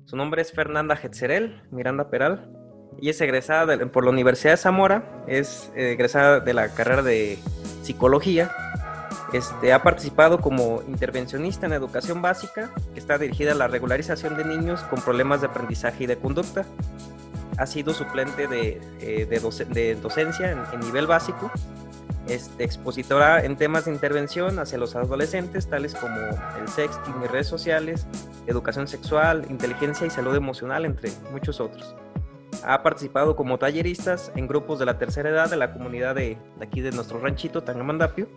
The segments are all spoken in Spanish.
Su nombre es Fernanda Getzerel Miranda Peral. Ella es egresada por la Universidad de Zamora, es egresada de la carrera de Psicología. Ha participado como intervencionista en educación básica, que está dirigida a la regularización de niños con problemas de aprendizaje y de conducta. Ha sido suplente de docencia en nivel básico, expositora en temas de intervención hacia los adolescentes, tales como el sexting y redes sociales, educación sexual, inteligencia y salud emocional, entre muchos otros. Ha participado como talleristas en grupos de la tercera edad de la comunidad de aquí de nuestro ranchito, Tangamandapio,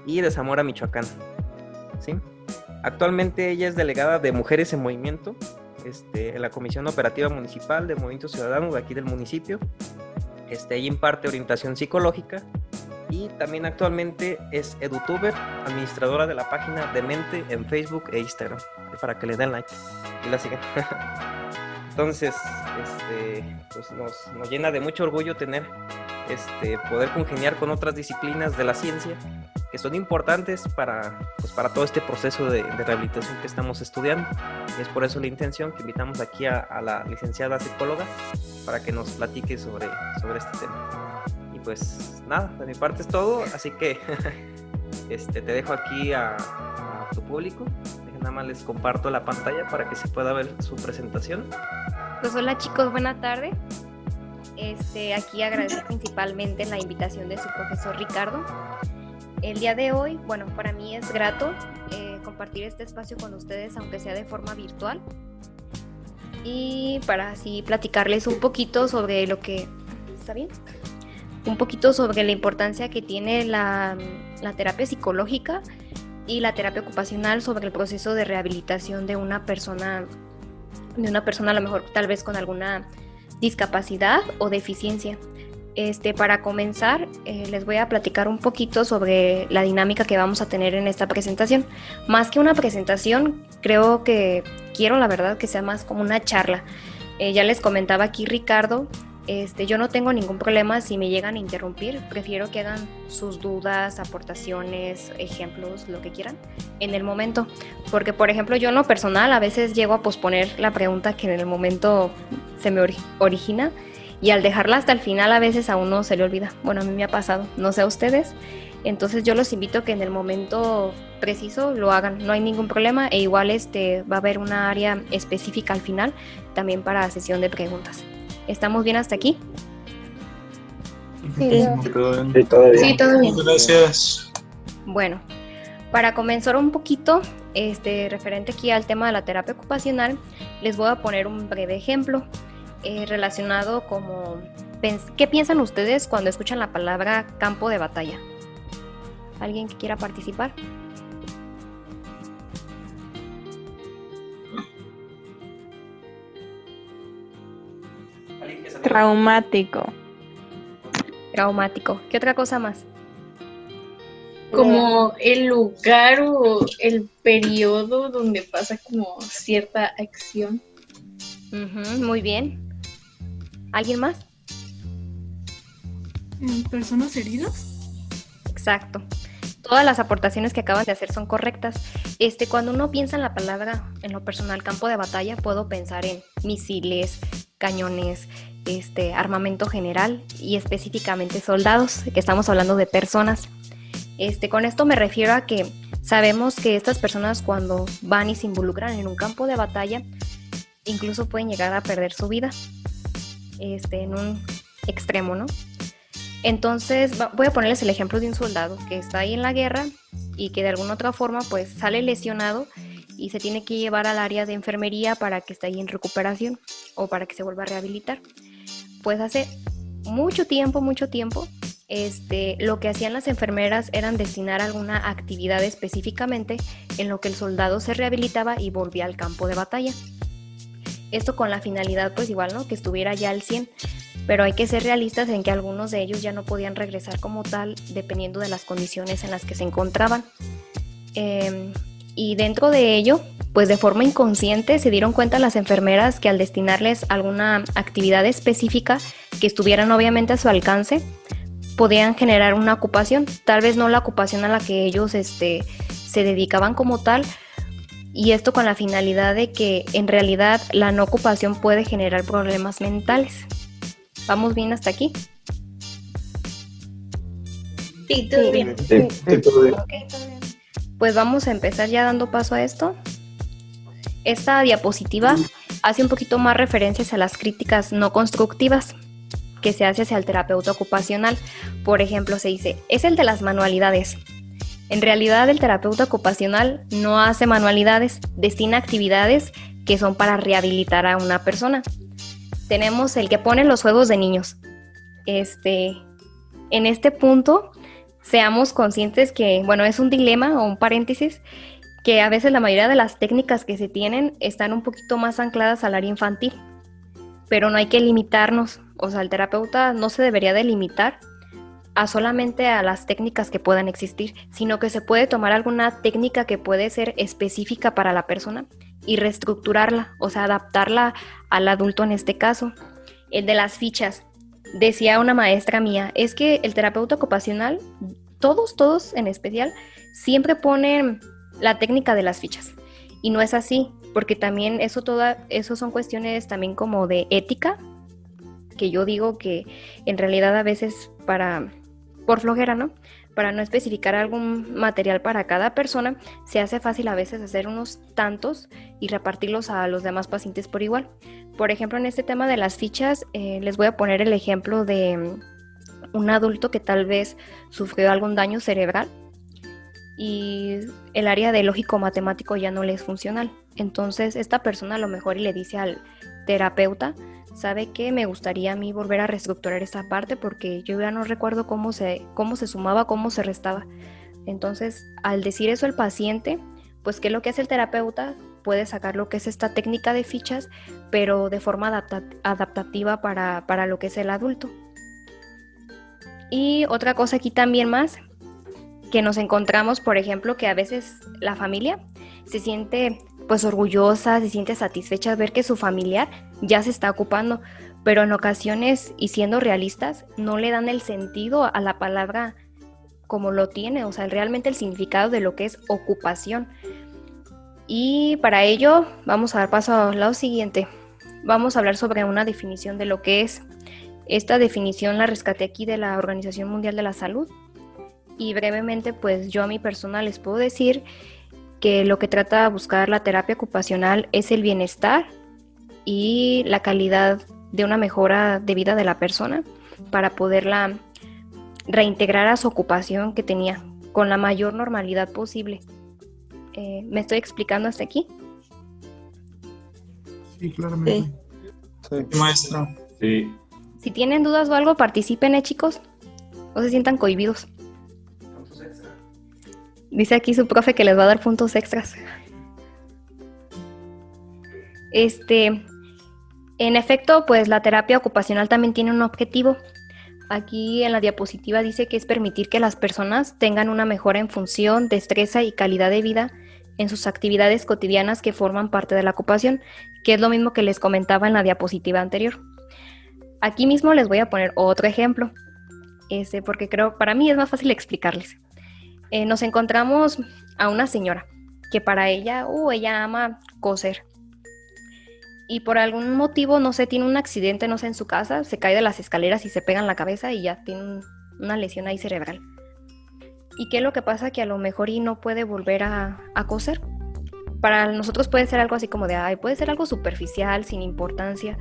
y de Zamora, Michoacán. ¿Sí? Actualmente ella es delegada de Mujeres en Movimiento en la Comisión Operativa Municipal de Movimiento Ciudadano de aquí del municipio. Ella imparte orientación psicológica y también actualmente es edutuber, administradora de la página Demente en Facebook e Instagram, para que le den like y la sigan. Entonces, pues nos llena de mucho orgullo tener poder congeniar con otras disciplinas de la ciencia que son importantes para todo este proceso de rehabilitación que estamos estudiando. Y es por eso la intención que invitamos aquí a la licenciada psicóloga para que nos platique sobre este tema. Y pues nada, de mi parte es todo, así que te dejo aquí a tu público. Nada más les comparto la pantalla para que se pueda ver su presentación. Pues hola chicos, buena tarde. Aquí agradezco principalmente la invitación de su profesor Ricardo. El día de hoy, bueno, para mí es grato compartir este espacio con ustedes, aunque sea de forma virtual, y para así platicarles un poquito sobre lo que... ¿Está bien? Un poquito sobre la importancia que tiene la terapia psicológica y la terapia ocupacional sobre el proceso de rehabilitación de una persona a lo mejor tal vez con alguna discapacidad o deficiencia. Para comenzar, les voy a platicar un poquito sobre la dinámica que vamos a tener en esta presentación. Más que una presentación, quiero la verdad que sea más como una charla. Ya les comentaba aquí Ricardo, yo no tengo ningún problema si me llegan a interrumpir, prefiero que hagan sus dudas, aportaciones, ejemplos, lo que quieran, en el momento. Porque, por ejemplo, yo en lo personal a veces llego a posponer la pregunta que en el momento se me origina, y al dejarla hasta el final a veces a uno se le olvida. Bueno, a mí me ha pasado, no sé a ustedes. Entonces yo los invito a que en el momento preciso lo hagan, no hay ningún problema, e igual va a haber una área específica al final también para sesión de preguntas. ¿Estamos bien hasta aquí? Sí, todo bien. Sí, todo bien. Gracias. Bueno, para comenzar un poquito, referente aquí al tema de la terapia ocupacional, les voy a poner un breve ejemplo relacionado como... ¿Qué piensan ustedes cuando escuchan la palabra campo de batalla? ¿Alguien que quiera participar? Traumático. Traumático. ¿Qué otra cosa más? Como el lugar o el periodo donde pasa como cierta acción. Muy bien. ¿Alguien más? ¿Personas heridas? Exacto. Todas las aportaciones que acaban de hacer son correctas. Cuando uno piensa en la palabra, en lo personal, campo de batalla, puedo pensar en misiles, cañones, armamento general y específicamente soldados, que estamos hablando de personas. Con esto me refiero a que sabemos que estas personas cuando van y se involucran en un campo de batalla, incluso pueden llegar a perder su vida, en un extremo, ¿no? Entonces voy a ponerles el ejemplo de un soldado que está ahí en la guerra y que de alguna otra forma pues sale lesionado y se tiene que llevar al área de enfermería para que esté ahí en recuperación o para que se vuelva a rehabilitar. Pues hace mucho tiempo, lo que hacían las enfermeras eran destinar alguna actividad específicamente en lo que el soldado se rehabilitaba y volvía al campo de batalla. Esto con la finalidad, pues igual, ¿no? Que estuviera ya al 100, pero hay que ser realistas en que algunos de ellos ya no podían regresar como tal, dependiendo de las condiciones en las que se encontraban. Y dentro de ello, pues de forma inconsciente se dieron cuenta las enfermeras que al destinarles alguna actividad específica que estuvieran obviamente a su alcance, podían generar una ocupación, tal vez no la ocupación a la que ellos se dedicaban como tal, y esto con la finalidad de que en realidad la no ocupación puede generar problemas mentales. ¿Vamos bien hasta aquí? Sí, todo bien. Sí, todo bien. Ok, todo bien. Pues vamos a empezar ya dando paso a esto. Esta diapositiva hace un poquito más referencias a las críticas no constructivas que se hace hacia el terapeuta ocupacional. Por ejemplo, se dice, es el de las manualidades. En realidad, el terapeuta ocupacional no hace manualidades, destina actividades que son para rehabilitar a una persona. Tenemos el que pone los juegos de niños. En este punto, seamos conscientes que, bueno, es un dilema o un paréntesis, que a veces la mayoría de las técnicas que se tienen están un poquito más ancladas al área infantil, pero no hay que limitarnos. O sea, el terapeuta no se debería de limitar a solamente a las técnicas que puedan existir, sino que se puede tomar alguna técnica que puede ser específica para la persona y reestructurarla, o sea, adaptarla al adulto en este caso. El de las fichas, decía una maestra mía, es que el terapeuta ocupacional, todos en especial, siempre ponen la técnica de las fichas, y no es así, porque también eso son cuestiones también como de ética, que yo digo que en realidad a veces por flojera, ¿no? Para no especificar algún material para cada persona, se hace fácil a veces hacer unos tantos y repartirlos a los demás pacientes por igual. Por ejemplo, en este tema de las fichas, les voy a poner el ejemplo de un adulto que tal vez sufrió algún daño cerebral y el área de lógico-matemático ya no le es funcional. Entonces, esta persona a lo mejor le dice al terapeuta, ¿sabe qué? Me gustaría a mí volver a reestructurar esta parte porque yo ya no recuerdo cómo se sumaba, cómo se restaba. Entonces, al decir eso el paciente, pues ¿qué es lo que hace el terapeuta? Puede sacar lo que es esta técnica de fichas, pero de forma adaptativa para lo que es el adulto. Y otra cosa aquí también más, que nos encontramos, por ejemplo, que a veces la familia se siente pues orgullosa, se siente satisfecha de ver que su familiar ya se está ocupando, pero en ocasiones, y siendo realistas, no le dan el sentido a la palabra como lo tiene, o sea, realmente el significado de lo que es ocupación. Y para ello vamos a dar paso al lado siguiente. Vamos a hablar sobre una definición de lo que es. Esta definición la rescaté aquí de la Organización Mundial de la Salud. Y brevemente, pues yo a mi persona les puedo decir que lo que trata de buscar la terapia ocupacional es el bienestar y la calidad de una mejora de vida de la persona para poderla reintegrar a su ocupación que tenía con la mayor normalidad posible. ¿Me estoy explicando hasta aquí? Sí, claramente. Sí. Maestra. Sí. Si tienen dudas o algo, participen, chicos. No se sientan cohibidos. Dice aquí su profe que les va a dar puntos extras. En efecto, pues la terapia ocupacional también tiene un objetivo. Aquí en la diapositiva dice que es permitir que las personas tengan una mejora en función, destreza y calidad de vida en sus actividades cotidianas que forman parte de la ocupación, que es lo mismo que les comentaba en la diapositiva anterior. Aquí mismo les voy a poner otro ejemplo, porque creo para mí es más fácil explicarles. Nos encontramos a una señora que para ella ama coser. Y por algún motivo, no sé, tiene un accidente, no sé, en su casa, se cae de las escaleras y se pega en la cabeza y ya tiene una lesión ahí cerebral. ¿Y qué es lo que pasa? Que a lo mejor y no puede volver a coser. Para nosotros puede ser algo así como de, puede ser algo superficial, sin importancia,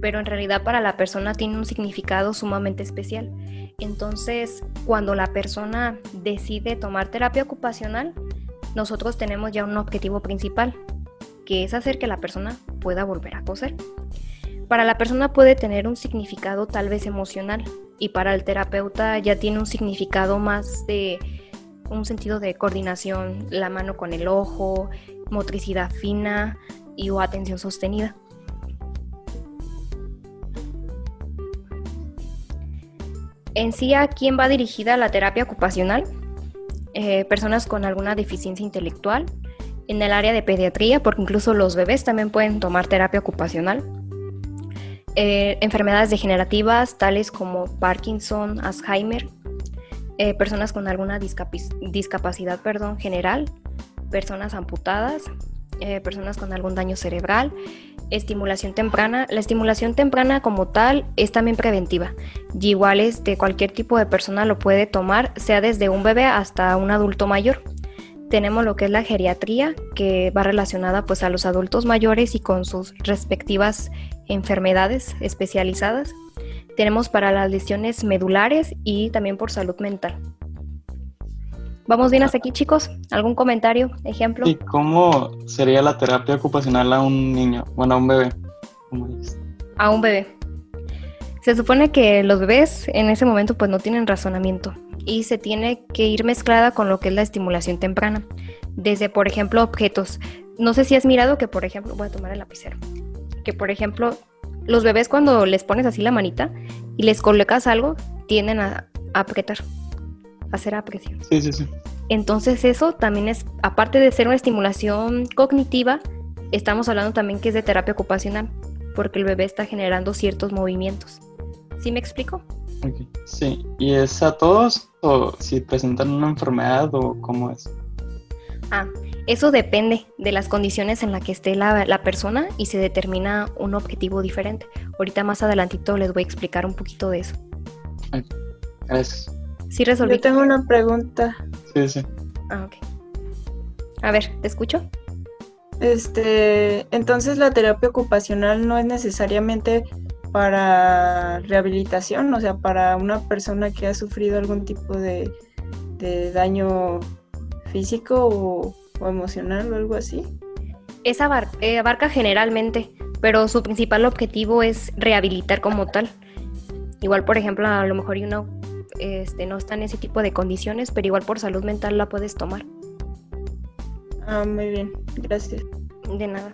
pero en realidad para la persona tiene un significado sumamente especial. Entonces, cuando la persona decide tomar terapia ocupacional, nosotros tenemos ya un objetivo principal, que es hacer que la persona pueda volver a coser. Para la persona puede tener un significado tal vez emocional, y para el terapeuta ya tiene un significado más de un sentido de coordinación, la mano con el ojo, motricidad fina o atención sostenida. En sí, ¿a quién va dirigida la terapia ocupacional? Personas con alguna deficiencia intelectual, en el área de pediatría, porque incluso los bebés también pueden tomar terapia ocupacional. Enfermedades degenerativas tales como Parkinson, Alzheimer, personas con alguna discapacidad general, personas amputadas, personas con algún daño cerebral, estimulación temprana. La estimulación temprana como tal es también preventiva y igual cualquier tipo de persona lo puede tomar, sea desde un bebé hasta un adulto mayor. Tenemos lo que es la geriatría, que va relacionada pues a los adultos mayores y con sus respectivas enfermedades especializadas. Tenemos para las lesiones medulares y también por salud mental. ¿Vamos bien hasta aquí, chicos? ¿Algún comentario, ejemplo? ¿Y cómo sería la terapia ocupacional a un niño? Bueno, a un bebé. ¿Cómo dices? A un bebé. Se supone que los bebés en ese momento pues no tienen razonamiento y se tiene que ir mezclada con lo que es la estimulación temprana. Desde, por ejemplo, objetos. No sé si has mirado que, por ejemplo, voy a tomar el lapicero. Que, por ejemplo, los bebés cuando les pones así la manita y les colocas algo, tienden a apretar, a hacer presión. Sí. Entonces eso también es, aparte de ser una estimulación cognitiva, estamos hablando también que es de terapia ocupacional, porque el bebé está generando ciertos movimientos. ¿Sí me explico? Okay. Sí. ¿Y es a todos o si presentan una enfermedad o cómo es? Eso depende de las condiciones en las que esté la persona y se determina un objetivo diferente. Ahorita más adelantito les voy a explicar un poquito de eso. Okay. Gracias. ¿Sí resolví? Yo tengo una pregunta. Sí. Ok. A ver, ¿te escucho? Entonces la terapia ocupacional no es necesariamente para rehabilitación, o sea, para una persona que ha sufrido algún tipo de daño físico o emocional o algo así. Esa abarca generalmente, pero su principal objetivo es rehabilitar como tal. Igual, por ejemplo, a lo mejor uno no está en ese tipo de condiciones, pero igual por salud mental la puedes tomar. Muy bien, gracias. De nada.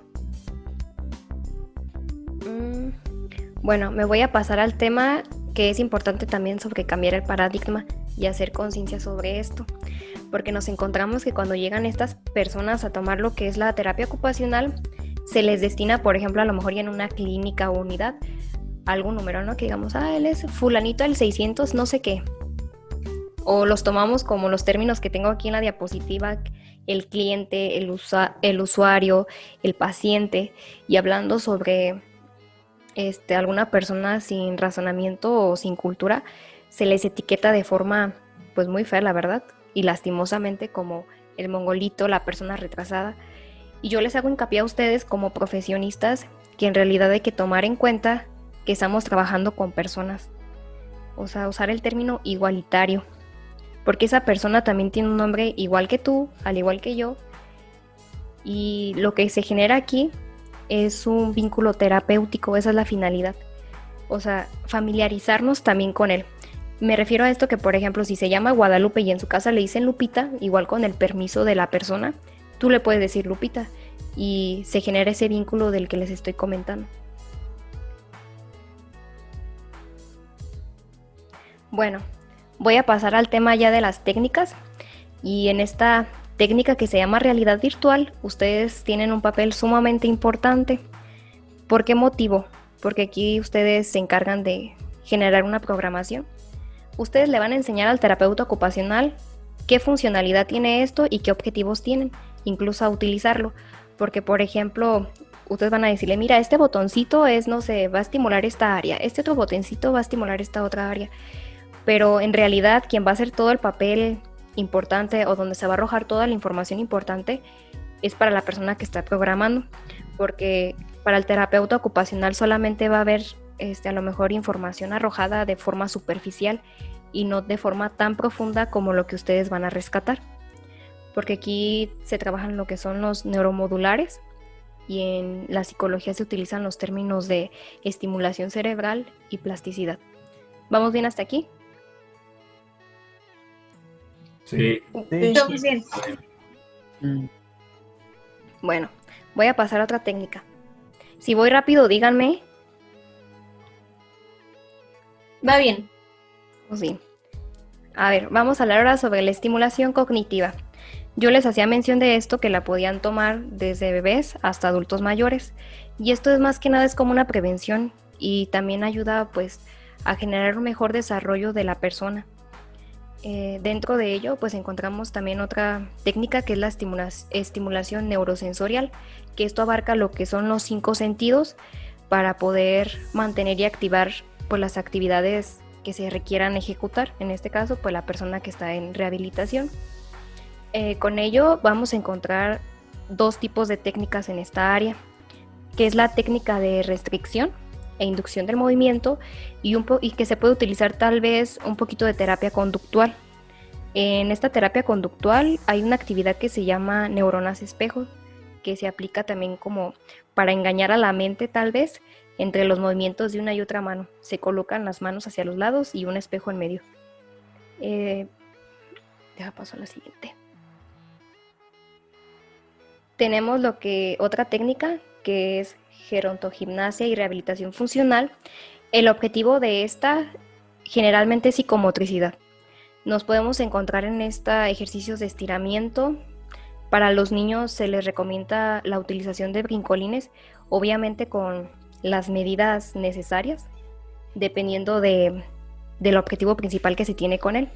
Bueno, me voy a pasar al tema que es importante también sobre cambiar el paradigma y hacer conciencia sobre esto, porque nos encontramos que cuando llegan estas personas a tomar lo que es la terapia ocupacional, se les destina, por ejemplo, a lo mejor ya en una clínica o unidad, algún número, ¿no? Que digamos, él es fulanito del 600 no sé qué. O los tomamos como los términos que tengo aquí en la diapositiva, el cliente, el usuario, el paciente, y hablando sobre alguna persona sin razonamiento o sin cultura, se les etiqueta de forma pues muy fea, la verdad, y lastimosamente como el mongolito, la persona retrasada. Y yo les hago hincapié a ustedes como profesionistas que en realidad hay que tomar en cuenta que estamos trabajando con personas. O sea, usar el término igualitario, porque esa persona también tiene un nombre igual que tú, al igual que yo, y lo que se genera aquí es un vínculo terapéutico, esa es la finalidad. O sea, familiarizarnos también con él. Me refiero a esto que, por ejemplo, si se llama Guadalupe y en su casa le dicen Lupita, igual con el permiso de la persona, tú le puedes decir Lupita y se genera ese vínculo del que les estoy comentando. Bueno, voy a pasar al tema ya de las técnicas y en esta técnica que se llama realidad virtual, ustedes tienen un papel sumamente importante. ¿Por qué motivo? Porque aquí ustedes se encargan de generar una programación. Ustedes le van a enseñar al terapeuta ocupacional qué funcionalidad tiene esto y qué objetivos tienen, incluso a utilizarlo. Porque, por ejemplo, ustedes van a decirle, mira, este botoncito es, no sé, va a estimular esta área, este otro botoncito va a estimular esta otra área. Pero en realidad, quien va a hacer todo el papel importante o donde se va a arrojar toda la información importante es para la persona que está programando, porque para el terapeuta ocupacional solamente va a haber a lo mejor información arrojada de forma superficial y no de forma tan profunda como lo que ustedes van a rescatar, porque aquí se trabajan lo que son los neuromodulares y en la psicología se utilizan los términos de estimulación cerebral y plasticidad. ¿Vamos bien hasta aquí? Sí. Estamos bien. Bueno, voy a pasar a otra técnica. Si voy rápido, díganme. Va bien. Pues sí. A ver, vamos a hablar ahora sobre la estimulación cognitiva. Yo les hacía mención de esto, que la podían tomar desde bebés hasta adultos mayores. Y esto es más que nada es como una prevención y también ayuda pues a generar un mejor desarrollo de la persona. Dentro de ello, pues encontramos también otra técnica que es la estimulación neurosensorial, que esto abarca lo que son los 5 sentidos para poder mantener y activar pues, las actividades que se requieran ejecutar, en este caso, pues la persona que está en rehabilitación. Con ello vamos a encontrar 2 tipos de técnicas en esta área, que es la técnica de restricción e inducción del movimiento y que se puede utilizar tal vez un poquito de terapia conductual. En esta terapia conductual hay una actividad que se llama neuronas espejo, que se aplica también como para engañar a la mente tal vez entre los movimientos de una y otra mano. Se colocan las manos hacia los lados y un espejo en medio. Deja paso a la siguiente. Tenemos otra técnica que es gerontogimnasia y rehabilitación funcional. El objetivo de esta generalmente es psicomotricidad. Nos podemos encontrar en esta ejercicios de estiramiento. Para los niños se les recomienda la utilización de brincolines, obviamente con las medidas necesarias, dependiendo del objetivo principal que se tiene con él.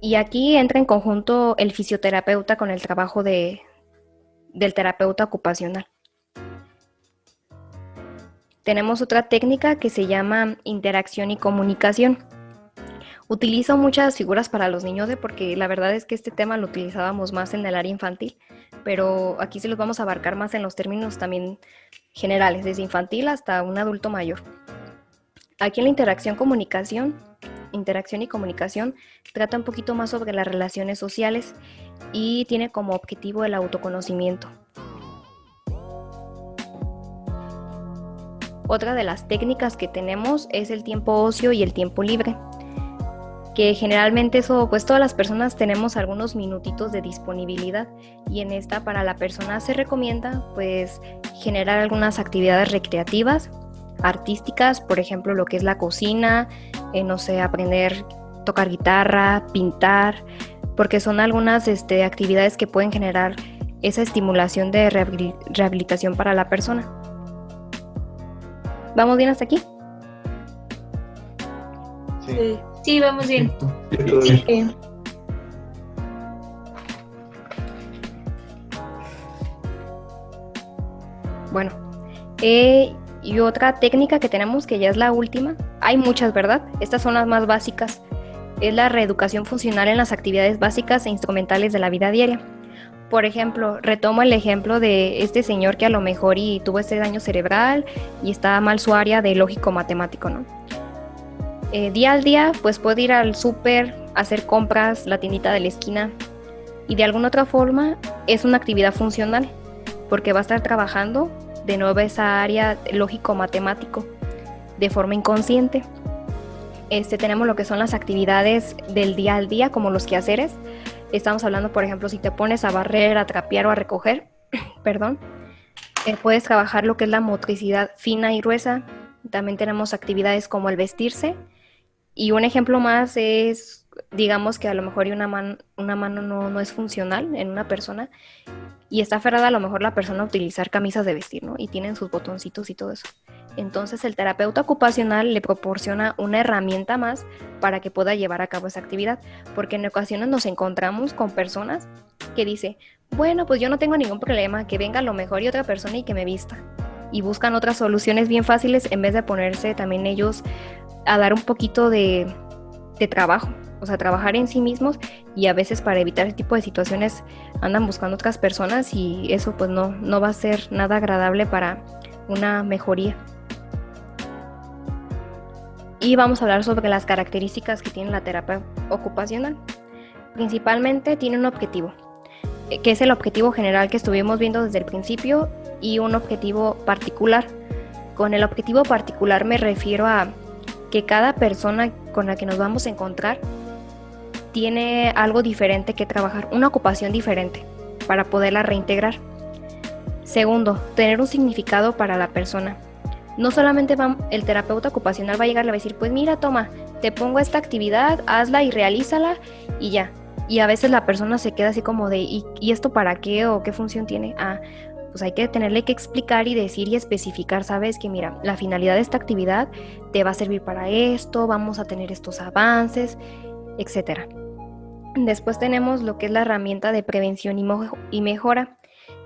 Y aquí entra en conjunto el fisioterapeuta con el trabajo del terapeuta ocupacional. Tenemos otra técnica que se llama interacción y comunicación. Utilizo muchas figuras para los niños, porque la verdad es que este tema lo utilizábamos más en el área infantil, pero aquí se los vamos a abarcar más en los términos también generales, desde infantil hasta un adulto mayor. Aquí en la interacción y comunicación trata un poquito más sobre las relaciones sociales y tiene como objetivo el autoconocimiento. Otra de las técnicas que tenemos es el tiempo ocio y el tiempo libre, que generalmente pues todas las personas tenemos algunos minutitos de disponibilidad, y en esta para la persona se recomienda pues generar algunas actividades recreativas, artísticas, por ejemplo lo que es la cocina, aprender a tocar guitarra, pintar, porque son algunas actividades que pueden generar esa estimulación de rehabilitación para la persona. ¿Vamos bien hasta aquí? Sí. Sí, vamos bien. Perfecto. Sí. Bueno, y otra técnica que tenemos, que ya es la última, hay muchas, ¿verdad? Estas son las más básicas, es la reeducación funcional en las actividades básicas e instrumentales de la vida diaria. Por ejemplo, retomo el ejemplo de este señor que a lo mejor tuvo este daño cerebral y está mal su área de lógico-matemático, ¿no? Día al día, pues puede ir al súper, hacer compras, la tiendita de la esquina, y de alguna otra forma es una actividad funcional, porque va a estar trabajando de nuevo esa área lógico-matemático de forma inconsciente. Tenemos lo que son las actividades del día al día, como los quehaceres. Estamos hablando, por ejemplo, si te pones a barrer, a trapear o a recoger, puedes trabajar lo que es la motricidad fina y gruesa. También tenemos actividades como el vestirse. Y un ejemplo más es, digamos que a lo mejor una mano no es funcional en una persona y está aferrada a lo mejor la persona a utilizar camisas de vestir, ¿no? Y tienen sus botoncitos y todo eso. Entonces el terapeuta ocupacional le proporciona una herramienta más para que pueda llevar a cabo esa actividad, porque en ocasiones nos encontramos con personas que dicen, bueno, pues yo no tengo ningún problema, que venga a lo mejor y otra persona y que me vista. Y buscan otras soluciones bien fáciles en vez de ponerse también ellos a dar un poquito de trabajo, o sea, trabajar en sí mismos, y a veces para evitar ese tipo de situaciones andan buscando otras personas y eso pues no va a ser nada agradable para una mejoría. Y vamos a hablar sobre las características que tiene la terapia ocupacional. Principalmente tiene un objetivo, que es el objetivo general que estuvimos viendo desde el principio, y un objetivo particular. Con el objetivo particular me refiero a que cada persona con la que nos vamos a encontrar tiene algo diferente que trabajar, una ocupación diferente para poderla reintegrar. Segundo, tener un significado para la persona. No solamente el terapeuta ocupacional va a llegar y le va a decir, pues mira, toma, te pongo esta actividad, hazla y realízala y ya. Y a veces la persona se queda así como de, ¿y esto para qué o qué función tiene? Pues hay que tenerle que explicar y decir y especificar, ¿sabes? Que mira, la finalidad de esta actividad te va a servir para esto, vamos a tener estos avances, etcétera. Después tenemos lo que es la herramienta de prevención y mejora,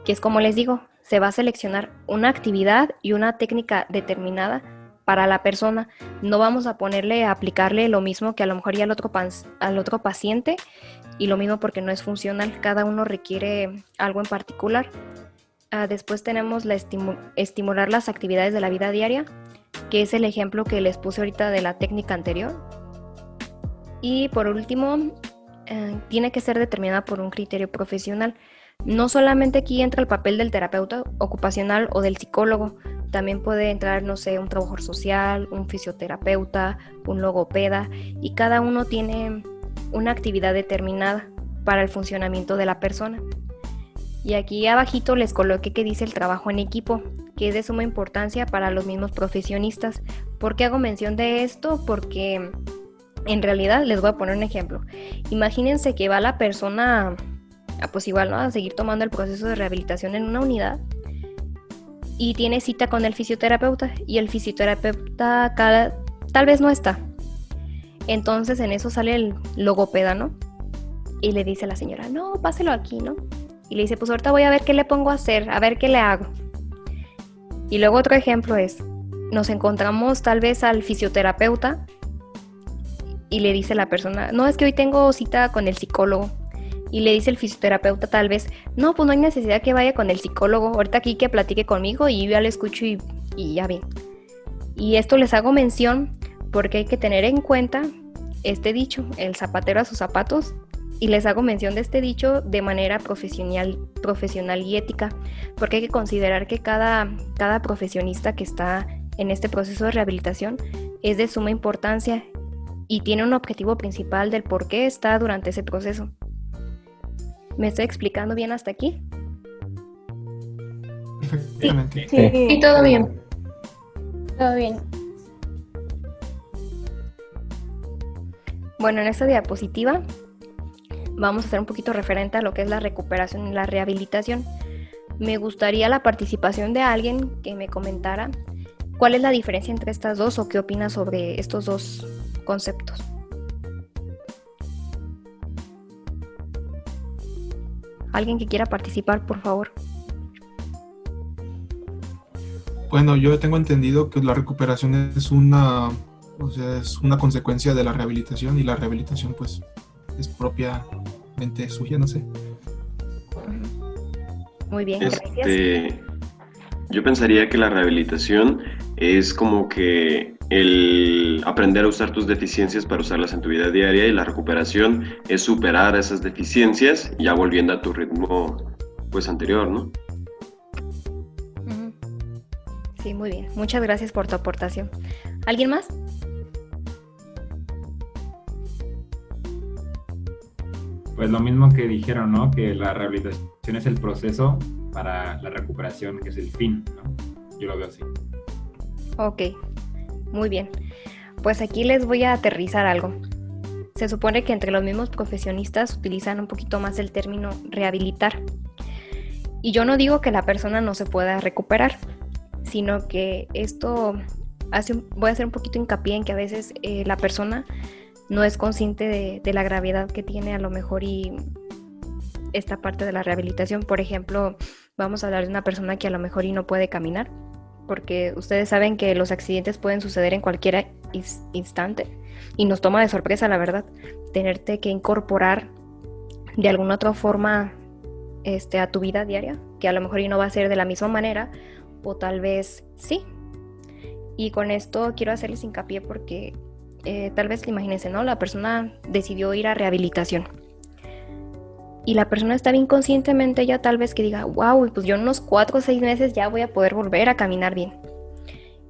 que es como les digo, se va a seleccionar una actividad y una técnica determinada para la persona. No vamos a aplicarle lo mismo que a lo mejor ya al otro paciente, y lo mismo porque no es funcional, cada uno requiere algo en particular. Después tenemos estimular las actividades de la vida diaria, que es el ejemplo que les puse ahorita de la técnica anterior. Y por último, tiene que ser determinada por un criterio profesional. No solamente aquí entra el papel del terapeuta ocupacional o del psicólogo, también puede entrar, no sé, un trabajador social, un fisioterapeuta, un logopeda, y cada uno tiene una actividad determinada para el funcionamiento de la persona. Y aquí abajito les coloqué que dice el trabajo en equipo, que es de suma importancia para los mismos profesionistas. ¿Por qué hago mención de esto? Porque en realidad les voy a poner un ejemplo. Imagínense que va la persona pues igual, ¿no?, a seguir tomando el proceso de rehabilitación en una unidad y tiene cita con el fisioterapeuta y el fisioterapeuta tal vez no está. Entonces en eso sale el logopeda, ¿no? Y le dice a la señora, no, páselo aquí, ¿no? Y le dice, pues ahorita voy a ver qué le pongo a hacer, a ver qué le hago. Y luego otro ejemplo es, nos encontramos tal vez al fisioterapeuta y le dice la persona, no, es que hoy tengo cita con el psicólogo. Y le dice el fisioterapeuta tal vez, no, pues no hay necesidad que vaya con el psicólogo, ahorita aquí que platique conmigo y yo ya le escucho y ya bien. Y esto les hago mención porque hay que tener en cuenta este dicho, el zapatero a sus zapatos, y les hago mención de este dicho de manera profesional y ética, porque hay que considerar que cada profesionista que está en este proceso de rehabilitación es de suma importancia y tiene un objetivo principal del por qué está durante ese proceso. ¿Me estoy explicando bien hasta aquí? Efectivamente. Sí, todo bien. Todo bien. Bueno, en esta diapositiva vamos a hacer un poquito referente a lo que es la recuperación y la rehabilitación. Me gustaría la participación de alguien que me comentara cuál es la diferencia entre estas dos o qué opina sobre estos dos conceptos. ¿Alguien que quiera participar, por favor? Bueno, yo tengo entendido que la recuperación es una consecuencia de la rehabilitación y la rehabilitación pues es propiamente suya, no sé. Muy bien, gracias. Yo pensaría que la rehabilitación es como que el aprender a usar tus deficiencias para usarlas en tu vida diaria, y la recuperación es superar esas deficiencias ya volviendo a tu ritmo pues anterior, ¿no? Sí, muy bien. Muchas gracias por tu aportación. ¿Alguien más? Pues lo mismo que dijeron, ¿no? Que la rehabilitación es el proceso para la recuperación, que es el fin, ¿no? Yo lo veo así. Ok, muy bien. Pues aquí les voy a aterrizar algo. Se supone que entre los mismos profesionistas utilizan un poquito más el término rehabilitar. Y yo no digo que la persona no se pueda recuperar, sino que esto voy a hacer un poquito hincapié en que a veces la persona no es consciente de la gravedad que tiene a lo mejor y esta parte de la rehabilitación. Por ejemplo, vamos a hablar de una persona que a lo mejor y no puede caminar, porque ustedes saben que los accidentes pueden suceder en cualquier instante y nos toma de sorpresa, la verdad, tenerte que incorporar de alguna otra forma a tu vida diaria, que a lo mejor y no va a ser de la misma manera, o tal vez sí. Y con esto quiero hacerles hincapié porque tal vez imagínense, ¿no? La persona decidió ir a rehabilitación y la persona estaba inconscientemente ya tal vez que diga, wow, pues yo en unos 4 o 6 meses ya voy a poder volver a caminar bien.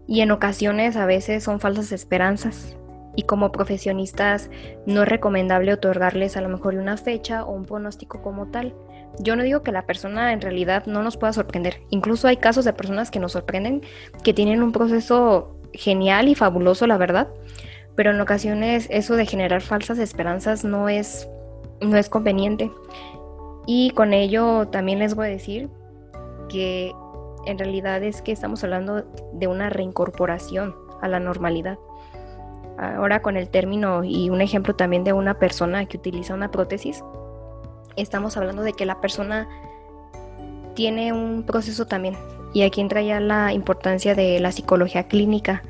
Y en ocasiones a veces son falsas esperanzas, y como profesionistas no es recomendable otorgarles a lo mejor una fecha o un pronóstico como tal. Yo no digo que la persona en realidad no nos pueda sorprender, incluso hay casos de personas que nos sorprenden, que tienen un proceso genial y fabuloso, la verdad, pero en ocasiones eso de generar falsas esperanzas no es conveniente. Y con ello también les voy a decir que en realidad es que estamos hablando de una reincorporación a la normalidad. Ahora con el término y un ejemplo también de una persona que utiliza una prótesis, estamos hablando de que la persona tiene un proceso también. Y aquí entra ya la importancia de la psicología clínica,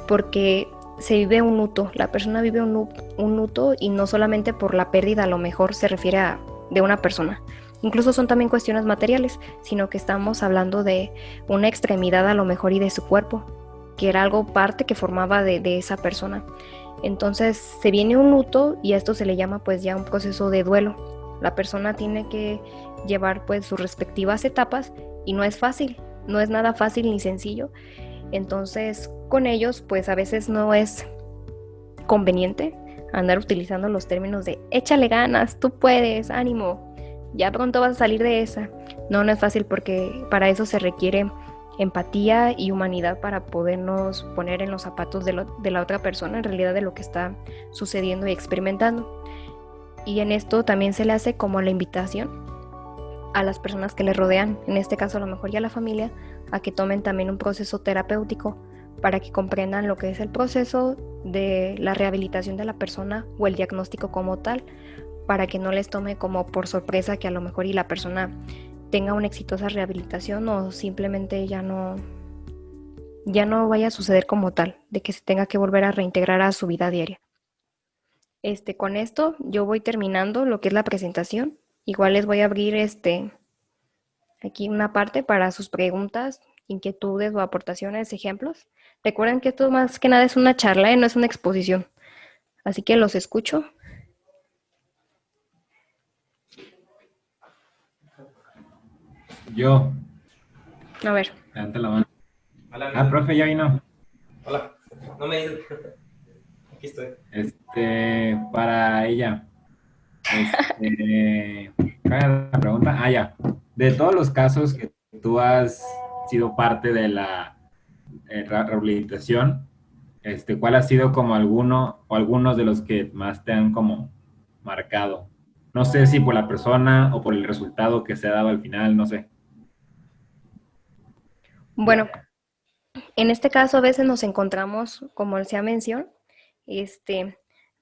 porque se vive un luto, la persona vive un luto y no solamente por la pérdida, a lo mejor se refiere a de una persona. Incluso son también cuestiones materiales, sino que estamos hablando de una extremidad a lo mejor y de su cuerpo, que era algo parte que formaba de esa persona. Entonces se viene un luto y a esto se le llama pues ya un proceso de duelo. La persona tiene que llevar pues sus respectivas etapas y no es fácil, no es nada fácil ni sencillo. Entonces con ellos pues a veces no es conveniente andar utilizando los términos de échale ganas, tú puedes, ánimo, ya pronto vas a salir de esa. No es fácil porque para eso se requiere empatía y humanidad para podernos poner en los zapatos de la otra persona, en realidad de lo que está sucediendo y experimentando. Y en esto también se le hace como la invitación a las personas que le rodean, en este caso a lo mejor ya la familia, a que tomen también un proceso terapéutico para que comprendan lo que es el proceso de la rehabilitación de la persona o el diagnóstico como tal, para que no les tome como por sorpresa que a lo mejor y la persona tenga una exitosa rehabilitación o simplemente ya no vaya a suceder como tal, de que se tenga que volver a reintegrar a su vida diaria. Con esto yo voy terminando lo que es la presentación. Igual les voy a abrir aquí una parte para sus preguntas, inquietudes o aportaciones, ejemplos. Recuerden que esto más que nada es una charla y no es una exposición. Así que los escucho. Yo. A ver. Levanta la mano. Hola, profe, ya vino. Hola. No me he ido. Aquí estoy. Para ella. ¿Cuál era la pregunta? Ya. De todos los casos que tú has sido parte de la rehabilitación, ¿cuál ha sido como alguno o algunos de los que más te han como marcado? No sé si por la persona o por el resultado que se ha dado al final, no sé. Bueno, en este caso a veces nos encontramos, como se ha mencionado,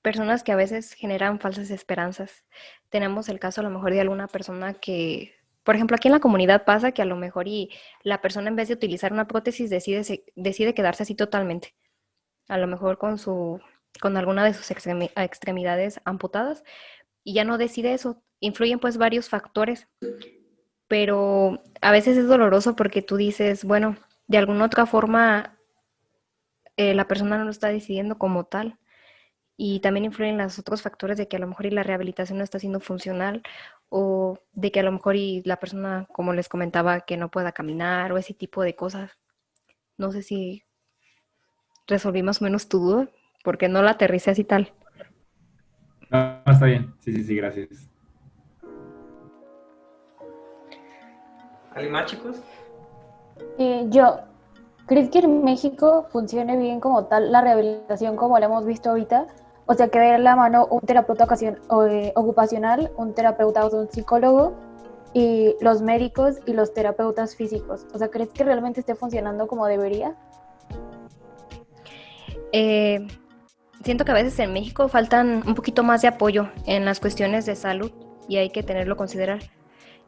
personas que a veces generan falsas esperanzas. Tenemos el caso a lo mejor de alguna persona que, por ejemplo, aquí en la comunidad pasa que a lo mejor y la persona en vez de utilizar una prótesis decide quedarse así totalmente. A lo mejor con alguna de sus extremidades amputadas y ya no decide eso. Influyen pues varios factores, pero a veces es doloroso porque tú dices, bueno, de alguna otra forma la persona no lo está decidiendo como tal. Y también influyen los otros factores de que a lo mejor y la rehabilitación no está siendo funcional o de que a lo mejor y la persona, como les comentaba, que no pueda caminar o ese tipo de cosas. No sé si resolví más o menos tu duda, porque no la aterricé así tal. No, está bien. Sí, gracias. ¿Alguien más, chicos? ¿Crees que en México funcione bien como tal la rehabilitación como la hemos visto ahorita? O sea, que de la mano un terapeuta ocupacional, un terapeuta o un psicólogo y los médicos y los terapeutas físicos. O sea, ¿crees que realmente esté funcionando como debería? Siento que a veces en México faltan un poquito más de apoyo en las cuestiones de salud y hay que tenerlo a considerar.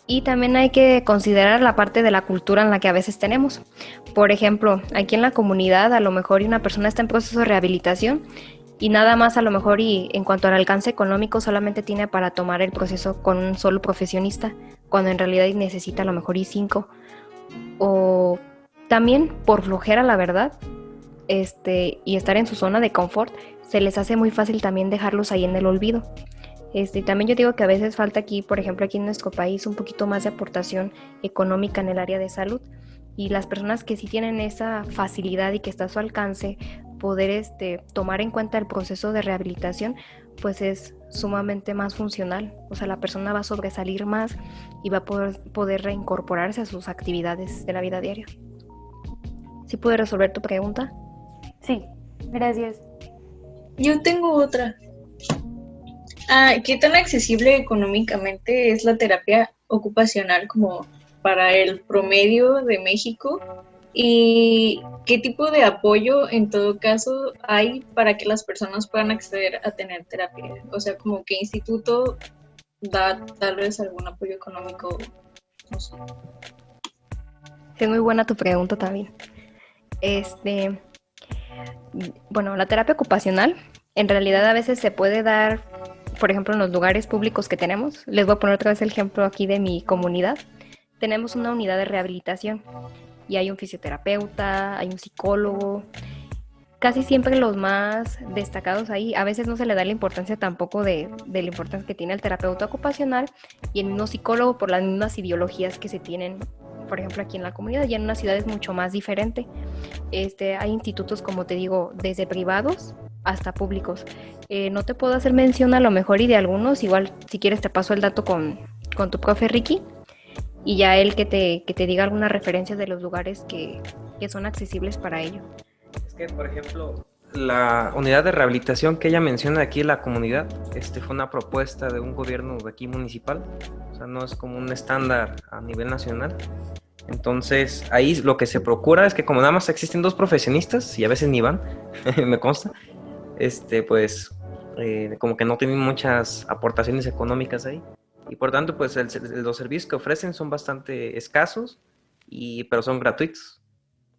Y también hay que considerar la parte de la cultura en la que a veces tenemos. Por ejemplo, aquí en la comunidad a lo mejor una persona está en proceso de rehabilitación y nada más a lo mejor y en cuanto al alcance económico solamente tiene para tomar el proceso con un solo profesionista, cuando en realidad necesita a lo mejor y 5. O también por flojera, la verdad, y estar en su zona de confort, se les hace muy fácil también dejarlos ahí en el olvido. También yo digo que a veces falta aquí, por ejemplo, aquí en nuestro país, un poquito más de aportación económica en el área de salud. Y las personas que sí tienen esa facilidad y que está a su alcance, poder tomar en cuenta el proceso de rehabilitación, pues es sumamente más funcional. O sea, la persona va a sobresalir más y va a poder reincorporarse a sus actividades de la vida diaria. ¿Sí pude resolver tu pregunta? Sí, gracias. Yo tengo otra. ¿Qué tan accesible económicamente es la terapia ocupacional como para el promedio de México? ¿Y qué tipo de apoyo en todo caso hay para que las personas puedan acceder a tener terapia? O sea, como qué instituto da tal vez algún apoyo económico, no sé. Es muy buena tu pregunta también. Bueno, la terapia ocupacional en realidad a veces se puede dar, por ejemplo, en los lugares públicos que tenemos. Les voy a poner otra vez el ejemplo aquí de mi comunidad. Tenemos una unidad de rehabilitación y hay un fisioterapeuta, hay un psicólogo. Casi siempre los más destacados ahí, a veces no se le da la importancia tampoco de la importancia que tiene el terapeuta ocupacional y el mismo psicólogo por las mismas ideologías que se tienen, por ejemplo, aquí en la comunidad, y en una ciudad es mucho más diferente. Hay institutos, como te digo, desde privados hasta públicos. No te puedo hacer mención a lo mejor y de algunos, igual si quieres te paso el dato con tu profe Ricky y ya él que te diga algunas referencias de los lugares que son accesibles para ello. Es que, por ejemplo, la unidad de rehabilitación que ella menciona aquí en la comunidad, fue una propuesta de un gobierno de aquí municipal, o sea, no es como un estándar a nivel nacional. Entonces, ahí lo que se procura es que como nada más existen 2 profesionistas, y a veces ni van, me consta, pues, como que no tienen muchas aportaciones económicas ahí, y por tanto, pues, los servicios que ofrecen son bastante escasos, pero son gratuitos.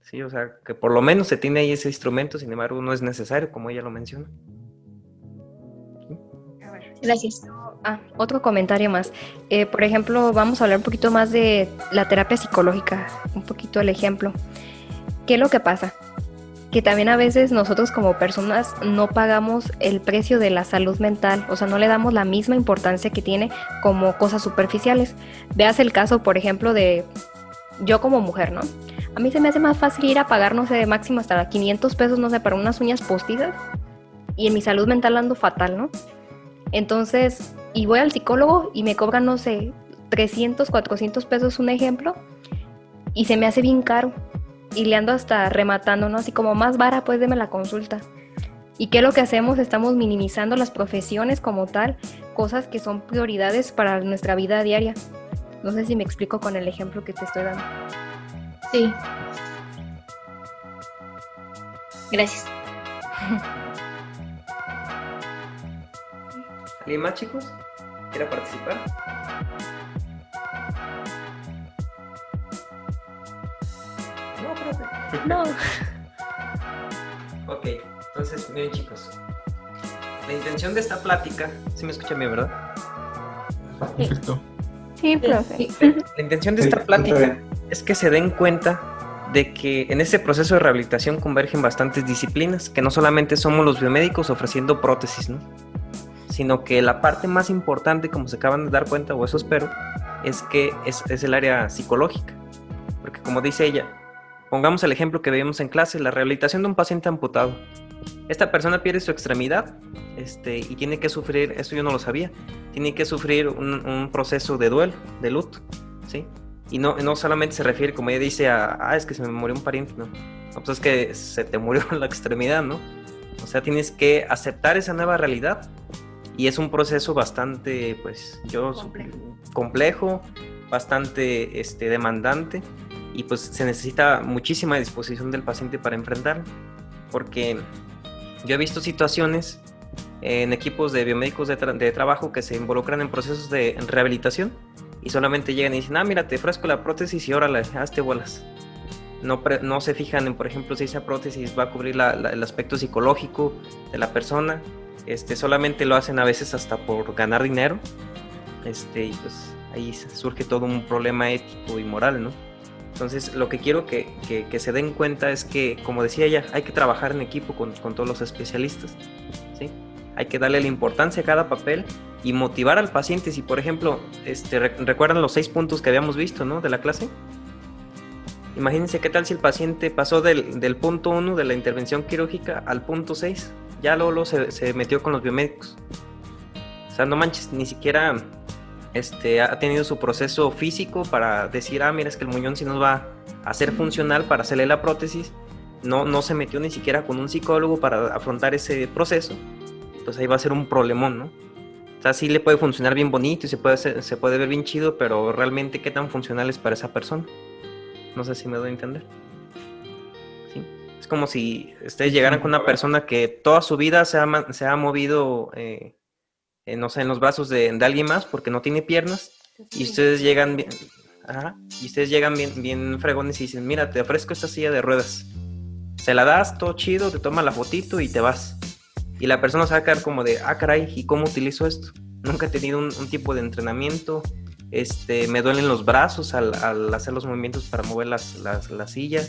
Sí, o sea, que por lo menos se tiene ahí ese instrumento, sin embargo, no es necesario, como ella lo menciona. ¿Sí? Gracias. Otro comentario más. Por ejemplo, vamos a hablar un poquito más de la terapia psicológica, un poquito el ejemplo. ¿Qué es lo que pasa? Que también a veces nosotros como personas no pagamos el precio de la salud mental, o sea, no le damos la misma importancia que tiene como cosas superficiales. Veas el caso, por ejemplo, de yo como mujer, ¿no? A mí se me hace más fácil ir a pagar, no sé, de máximo hasta 500 pesos, no sé, para unas uñas postizas, y en mi salud mental ando fatal, ¿no? Entonces, y voy al psicólogo y me cobran, no sé, 300, 400 pesos un ejemplo, y se me hace bien caro, y le ando hasta rematando, ¿no? Así como más vara, pues deme la consulta. ¿Y qué es lo que hacemos? Estamos minimizando las profesiones como tal, cosas que son prioridades para nuestra vida diaria. No sé si me explico con el ejemplo que te estoy dando. Sí. Gracias. ¿Alguien más, chicos? ¿Quiere participar? No, profe. No. Ok, entonces, miren, chicos. La intención de esta plática, ¿sí me escuchan bien, verdad? Perfecto. Sí, profe. La intención de esta plática es que se den cuenta de que en este proceso de rehabilitación convergen bastantes disciplinas, que no solamente somos los biomédicos ofreciendo prótesis, ¿no? Sino que la parte más importante, como se acaban de dar cuenta, o eso espero, es que es el área psicológica. Porque como dice ella, pongamos el ejemplo que veíamos en clase, la rehabilitación de un paciente amputado. Esta persona pierde su extremidad y tiene que sufrir, eso yo no lo sabía, tiene que sufrir un proceso de duelo, de luto, ¿sí? Y no solamente se refiere, como ella dice, es que se me murió un pariente, no, pues es que se te murió la extremidad, ¿no? O sea, tienes que aceptar esa nueva realidad y es un proceso bastante, pues, complejo, bastante demandante y pues se necesita muchísima disposición del paciente para enfrentarlo, porque yo he visto situaciones en equipos de biomédicos de trabajo que se involucran en procesos de rehabilitación y solamente llegan y dicen, mira, te ofrezco la prótesis y órale, hazte bolas. No se fijan en, por ejemplo, si esa prótesis va a cubrir el aspecto psicológico de la persona. Solamente lo hacen a veces hasta por ganar dinero. Y pues ahí surge todo un problema ético y moral, ¿no? Entonces, lo que quiero que se den cuenta es que, como decía ella, hay que trabajar en equipo con todos los especialistas, ¿sí? Hay que darle la importancia a cada papel y motivar al paciente. Si, por ejemplo, recuerdan los 6 puntos que habíamos visto, ¿no? De la clase. Imagínense qué tal si el paciente pasó del punto 1 de la intervención quirúrgica al punto 6. Ya luego se metió con los biomédicos. O sea, no manches, ni siquiera ha tenido su proceso físico para decir, mira, es que el muñón sí nos va a hacer funcional para hacerle la prótesis. No se metió ni siquiera con un psicólogo para afrontar ese proceso. Pues ahí va a ser un problemón, ¿no? O sea, sí le puede funcionar bien bonito y se puede ver bien chido, pero realmente qué tan funcional es para esa persona. No sé si me doy a entender. como si ustedes llegaran con una persona que toda su vida se ha movido, no sé, en los brazos de alguien más porque no tiene piernas, y ustedes llegan bien, bien fregones y dicen, mira, te ofrezco esta silla de ruedas. Se la das, todo chido, te toma la fotito y te vas. Y la persona se va a quedar como de, caray, ¿y cómo utilizo esto? Nunca he tenido un tipo de entrenamiento, me duelen los brazos al hacer los movimientos para mover la silla,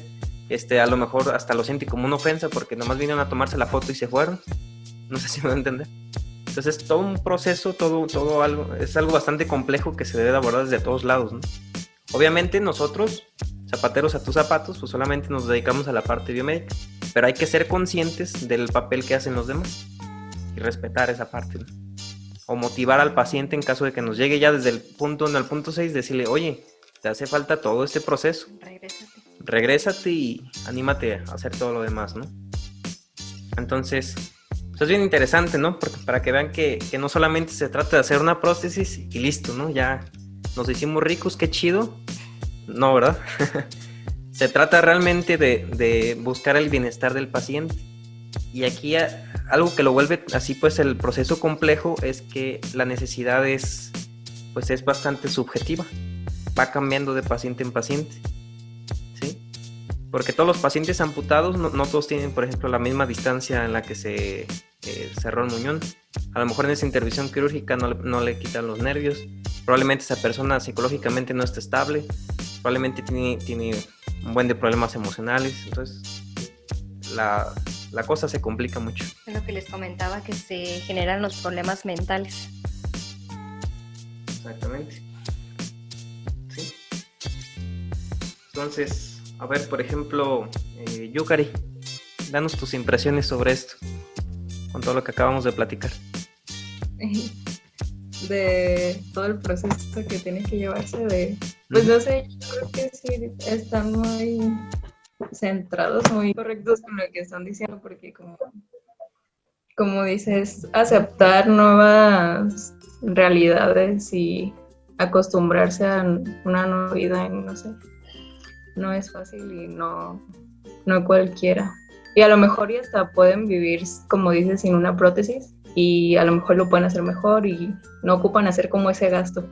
a lo mejor hasta lo siente como una ofensa porque nomás vinieron a tomarse la foto y se fueron. No sé si me va a entender. Entonces todo un proceso, todo algo, es algo bastante complejo que se debe abordar desde todos lados, ¿no? Obviamente nosotros, zapateros a tus zapatos, pues solamente nos dedicamos a la parte biomédica, pero hay que ser conscientes del papel que hacen los demás y respetar esa parte, ¿no? O motivar al paciente en caso de que nos llegue ya desde el punto 1 al punto 6, decirle, oye, te hace falta todo este proceso. Regrésate y anímate a hacer todo lo demás, ¿no? Entonces, pues es bien interesante, ¿no? Porque para que vean que no solamente se trata de hacer una prótesis y listo, ¿no? Ya nos hicimos ricos, qué chido. No, ¿verdad? Se trata realmente de buscar el bienestar del paciente. Y aquí algo que lo vuelve así, pues el proceso complejo es que la necesidad es bastante subjetiva. Va cambiando de paciente en paciente, ¿sí? Porque todos los pacientes amputados no todos tienen, por ejemplo, la misma distancia en la que se cerró el muñón. A lo mejor en esa intervención quirúrgica no le quitan los nervios. Probablemente esa persona psicológicamente no está estable. Probablemente tiene un buen de problemas emocionales. Entonces, la cosa se complica mucho. Es lo que les comentaba, que se generan los problemas mentales. Exactamente. Sí. Entonces, a ver, por ejemplo, Yukari, danos tus impresiones sobre esto, con todo lo que acabamos de platicar. De todo el proceso que tiene que llevarse pues no sé, yo creo que sí están muy centrados, muy correctos con lo que están diciendo, porque como dices, aceptar nuevas realidades y acostumbrarse a una nueva vida, no sé, no es fácil y no cualquiera. Y a lo mejor ya hasta pueden vivir, como dices, sin una prótesis, y a lo mejor lo pueden hacer mejor y no ocupan hacer como ese gasto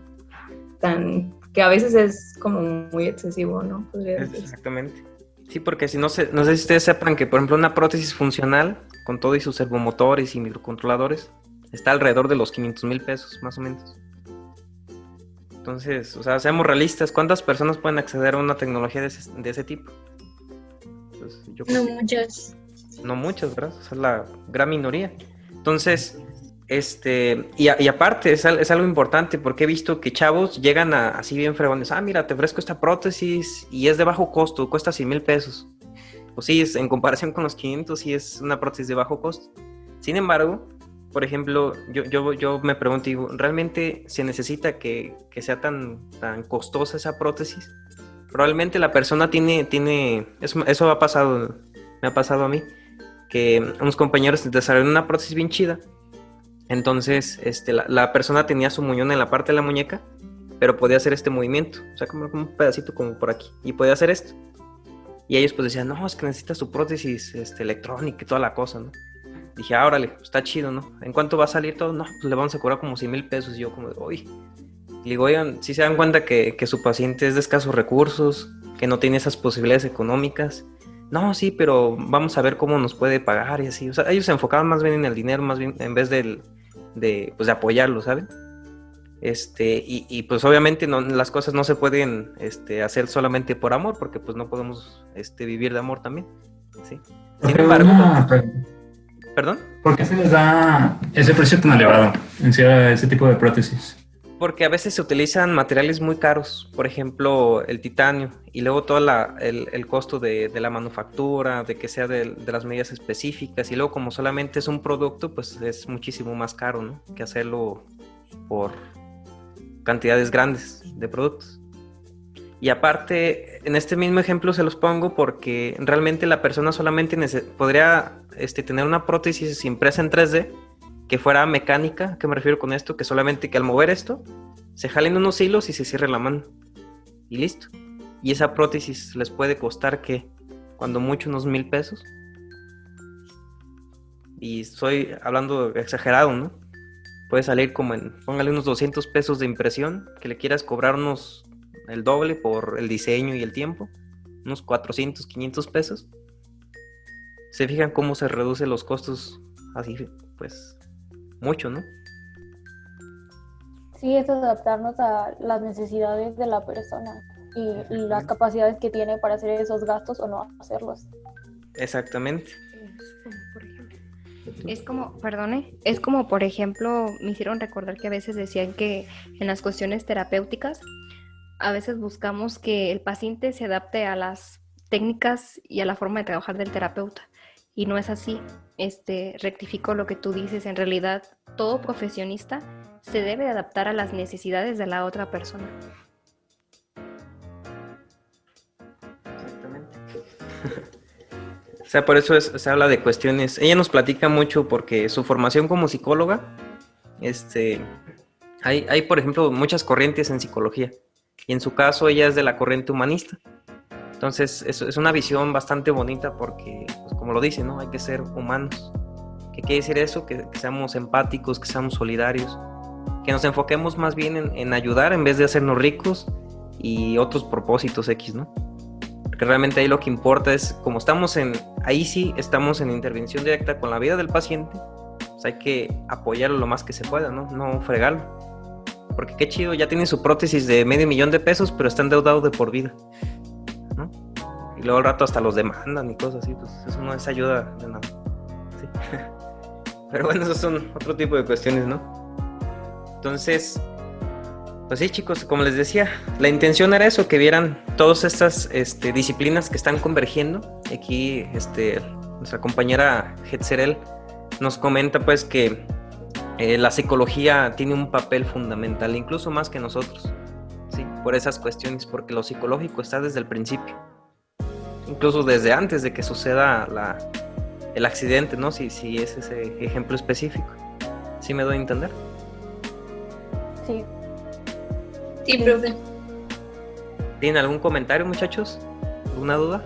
que a veces es como muy excesivo, ¿no? Exactamente. Sí, porque no sé si ustedes sepan que, por ejemplo, una prótesis funcional con todo y sus servomotores y microcontroladores está alrededor de los 500,000 pesos, más o menos. Entonces, o sea, seamos realistas, ¿cuántas personas pueden acceder a una tecnología de ese tipo? Pues, no muchas. No muchas, ¿verdad? O sea, la gran minoría. Entonces, y aparte es algo importante, porque he visto que chavos llegan así bien fregones, mira, te ofrezco esta prótesis y es de bajo costo, cuesta 100,000 pesos. Pues sí, en comparación con los 500, sí es una prótesis de bajo costo. Sin embargo, por ejemplo, yo me pregunto, digo, ¿realmente se necesita que sea tan costosa esa prótesis? Probablemente la persona tiene eso me ha pasado a mí, que unos compañeros desarrollaron una prótesis bien chida. Entonces, la persona tenía su muñón en la parte de la muñeca, pero podía hacer este movimiento, o sea, como un pedacito como por aquí, y podía hacer esto. Y ellos pues decían, no, es que necesita su prótesis electrónica y toda la cosa, ¿no? Dije, órale, está chido, ¿no? ¿En cuánto va a salir todo? No, pues le vamos a cobrar como 100,000 pesos. Y yo como, uy. Y digo, oigan, ¿sí se dan cuenta que su paciente es de escasos recursos, que no tiene esas posibilidades económicas? No, sí, pero vamos a ver cómo nos puede pagar y así. O sea, ellos se enfocaban más bien en el dinero, más bien en vez de apoyarlo, ¿saben? Y pues obviamente las cosas no se pueden hacer solamente por amor, porque pues no podemos vivir de amor también, ¿sí? Sin embargo, ¿perdón? ¿Por qué se les da ese precio tan elevado en ese tipo de prótesis? Porque a veces se utilizan materiales muy caros, por ejemplo, el titanio, y luego todo el costo de la manufactura, de que sea de las medidas específicas, y luego como solamente es un producto, pues es muchísimo más caro, ¿no? Que hacerlo por cantidades grandes de productos. Y aparte, en este mismo ejemplo se los pongo porque realmente la persona solamente podría tener una prótesis impresa en 3D que fuera mecánica. ¿A qué me refiero con esto? Que solamente que al mover esto se jalen unos hilos y se cierre la mano y listo. Y esa prótesis les puede costar, ¿qué? Cuando mucho, unos 1,000 pesos. y estoy hablando exagerado, ¿no? Puede salir como póngale unos 200 pesos de impresión, que le quieras cobrar el doble por el diseño y el tiempo, unos 400, 500 pesos. ¿Se fijan cómo se reducen los costos así, pues, mucho, ¿no? Sí, es adaptarnos a las necesidades de la persona y las capacidades que tiene para hacer esos gastos o no hacerlos. Exactamente. Es como, por ejemplo, me hicieron recordar que a veces decían que en las cuestiones terapéuticas, a veces buscamos que el paciente se adapte a las técnicas y a la forma de trabajar del terapeuta. Y no es así. Rectifico lo que tú dices. En realidad, todo profesionista se debe adaptar a las necesidades de la otra persona. Exactamente. O sea, por eso se habla de cuestiones. Ella nos platica mucho porque su formación como psicóloga, hay, por ejemplo, muchas corrientes en psicología. Y en su caso, ella es de la corriente humanista. Entonces, es una visión bastante bonita porque, pues, como lo dice, ¿no? Hay que ser humanos. ¿Qué quiere decir eso? Que seamos empáticos, que seamos solidarios, que nos enfoquemos más bien en ayudar en vez de hacernos ricos y otros propósitos X, ¿no? Porque realmente ahí lo que importa es, como ahí sí estamos en intervención directa con la vida del paciente, pues hay que apoyarlo lo más que se pueda, ¿no? No fregarlo. Porque qué chido, ya tiene su prótesis de $500,000, pero está endeudado de por vida, ¿no? Y luego al rato hasta los demandan y cosas así, pues eso no es ayuda de nada. Sí. Pero bueno, esos son otro tipo de cuestiones, ¿no? Entonces, pues sí, chicos, como les decía, la intención era eso, que vieran todas estas disciplinas que están convergiendo. Aquí nuestra compañera Hetzerel nos comenta pues que la psicología tiene un papel fundamental, incluso más que nosotros, ¿sí? Por esas cuestiones, porque lo psicológico está desde el principio, incluso desde antes de que suceda el accidente, ¿no? Si es ese ejemplo específico. ¿Sí me doy a entender? Sí. Sí, profe. ¿Tienen algún comentario, muchachos? ¿Alguna duda?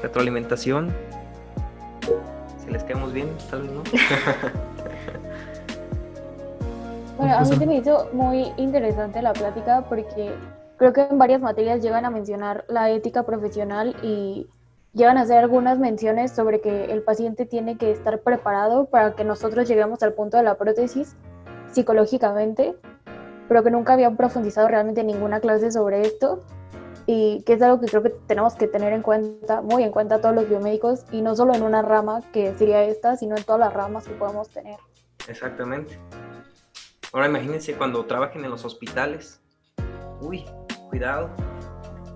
Retroalimentación. Si les quedamos bien, tal vez no. Bueno, a mí se me hizo muy interesante la plática porque creo que en varias materias llegan a mencionar la ética profesional y llegan a hacer algunas menciones sobre que el paciente tiene que estar preparado para que nosotros lleguemos al punto de la prótesis psicológicamente, pero que nunca habían profundizado realmente ninguna clase sobre esto y que es algo que creo que tenemos que tener en cuenta, muy en cuenta todos los biomédicos y no solo en una rama que sería esta, sino en todas las ramas que podemos tener. Exactamente. Ahora imagínense cuando trabajen en los hospitales. Uy, cuidado.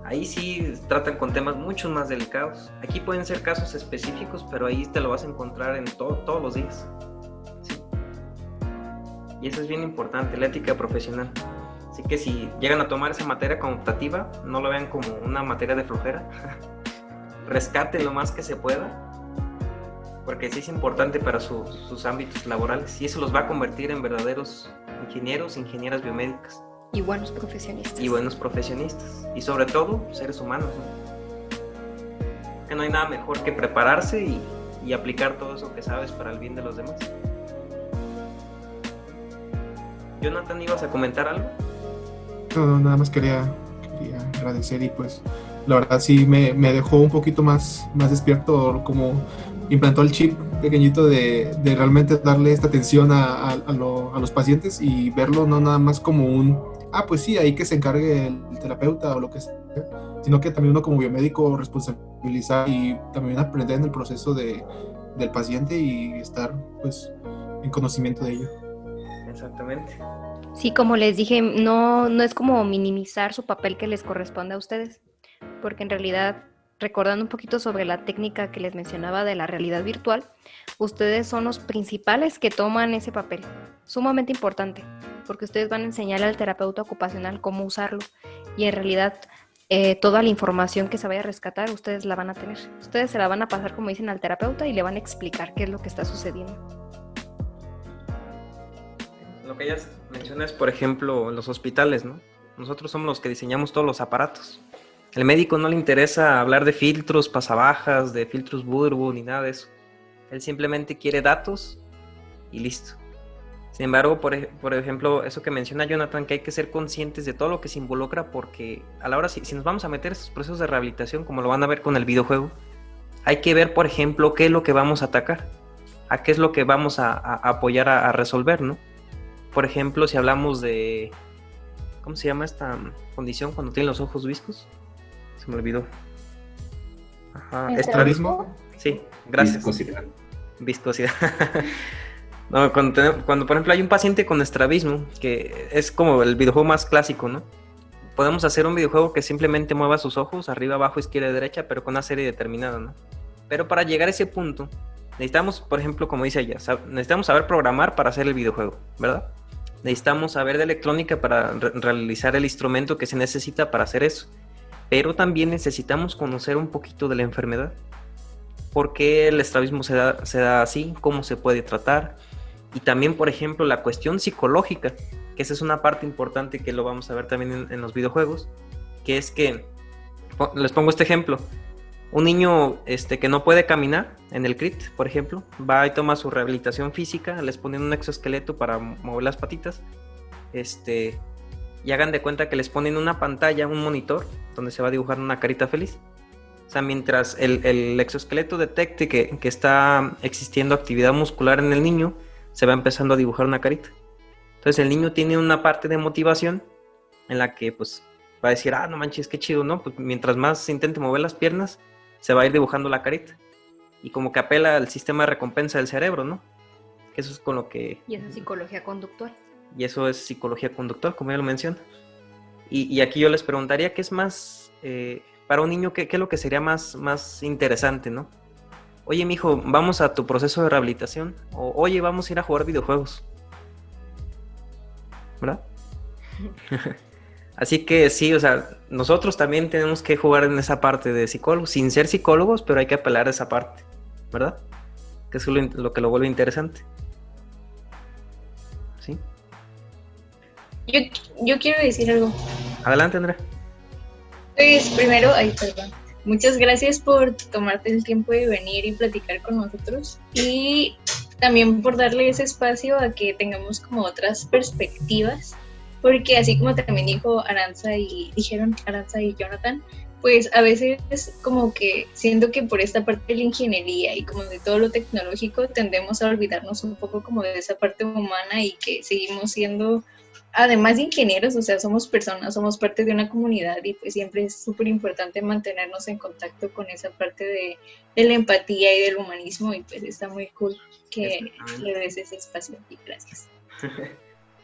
Ahí sí tratan con temas mucho más delicados. Aquí pueden ser casos específicos, pero ahí te lo vas a encontrar en todos los días. ¿Sí? Y eso es bien importante, la ética profesional. Así que si llegan a tomar esa materia como optativa, no lo vean como una materia de flojera. Rescaten lo más que se pueda, porque sí es importante para sus ámbitos laborales y eso los va a convertir en verdaderos ingenieros, ingenieras biomédicas. Y buenos profesionistas. Y sobre todo, seres humanos, ¿no? Que no hay nada mejor que prepararse y aplicar todo eso que sabes para el bien de los demás. Jonathan, ¿ibas a comentar algo? No, nada más quería agradecer y pues la verdad sí me dejó un poquito más despierto, como implantó el chip pequeñito de realmente darle esta atención a los pacientes y verlo no nada más como pues sí, ahí que se encargue el terapeuta o lo que sea, sino que también uno como biomédico responsabilizar y también aprender en el proceso del paciente y estar pues en conocimiento de ello. Exactamente. Sí, como les dije, no es como minimizar su papel que les corresponde a ustedes, porque en realidad, recordando un poquito sobre la técnica que les mencionaba de la realidad virtual, ustedes son los principales que toman ese papel, sumamente importante, porque ustedes van a enseñarle al terapeuta ocupacional cómo usarlo y en realidad toda la información que se vaya a rescatar, ustedes la van a tener. Ustedes se la van a pasar, como dicen, al terapeuta y le van a explicar qué es lo que está sucediendo. Lo que ellas mencionan es, por ejemplo, los hospitales, ¿no? Nosotros somos los que diseñamos todos los aparatos. El médico no le interesa hablar de filtros pasabajas, de filtros Burbu, ni nada de eso. Él simplemente quiere datos y listo. Sin embargo, por ejemplo, eso que menciona Jonathan, que hay que ser conscientes de todo lo que se involucra, porque a la hora, si nos vamos a meter esos procesos de rehabilitación, como lo van a ver con el videojuego, hay que ver, por ejemplo, qué es lo que vamos a atacar, a qué es lo que vamos a apoyar a resolver, ¿no? Por ejemplo, si hablamos de... ¿Cómo se llama esta condición cuando tienen los ojos viscos? Se me olvidó. Ajá. ¿Estrabismo? Sí, gracias. Viscosidad. No, cuando, por ejemplo, hay un paciente con estrabismo, que es como el videojuego más clásico, ¿no? Podemos hacer un videojuego que simplemente mueva sus ojos arriba, abajo, izquierda y derecha, pero con una serie determinada, ¿no? Pero para llegar a ese punto, necesitamos, por ejemplo, como dice ella, necesitamos saber programar para hacer el videojuego, ¿verdad? Necesitamos saber de electrónica para realizar el instrumento que se necesita para hacer eso. Pero también necesitamos conocer un poquito de la enfermedad. ¿Por qué el estrabismo se da así? ¿Cómo se puede tratar? Y también, por ejemplo, la cuestión psicológica, que esa es una parte importante que lo vamos a ver también en los videojuegos, que es que, les pongo este ejemplo, un niño que no puede caminar en el CRIT, por ejemplo, va y toma su rehabilitación física, les ponen un exoesqueleto para mover las patitas, y hagan de cuenta que les ponen una pantalla, un monitor, donde se va a dibujar una carita feliz. O sea, mientras el exoesqueleto detecte que está existiendo actividad muscular en el niño, se va empezando a dibujar una carita. Entonces el niño tiene una parte de motivación en la que pues va a decir, no manches, qué chido, ¿no? Pues mientras más se intente mover las piernas, se va a ir dibujando la carita. Y como que apela al sistema de recompensa del cerebro, ¿no? Que eso es con lo que... Y eso es psicología conductual. Y eso es psicología conductual, como ya lo menciona. Y aquí yo les preguntaría, ¿qué es más... para un niño, ¿qué es lo que sería más interesante, ¿no? Oye, mijo, vamos a tu proceso de rehabilitación. O, oye, vamos a ir a jugar videojuegos. ¿Verdad? Así que sí, o sea, nosotros también tenemos que jugar en esa parte de psicólogos, sin ser psicólogos, pero hay que apelar a esa parte, ¿verdad? Que es lo que lo vuelve interesante. ¿Sí? Yo quiero decir algo. Adelante, Andrea. Pues primero, perdón. Muchas gracias por tomarte el tiempo de venir y platicar con nosotros y también por darle ese espacio a que tengamos como otras perspectivas, porque así como también dijeron Aranza y Jonathan, pues a veces como que siento que por esta parte de la ingeniería y como de todo lo tecnológico tendemos a olvidarnos un poco como de esa parte humana y que seguimos siendo, además de ingenieros, o sea, somos personas, somos parte de una comunidad y pues siempre es súper importante mantenernos en contacto con esa parte de la empatía y del humanismo y pues está muy cool que le des ese espacio y gracias.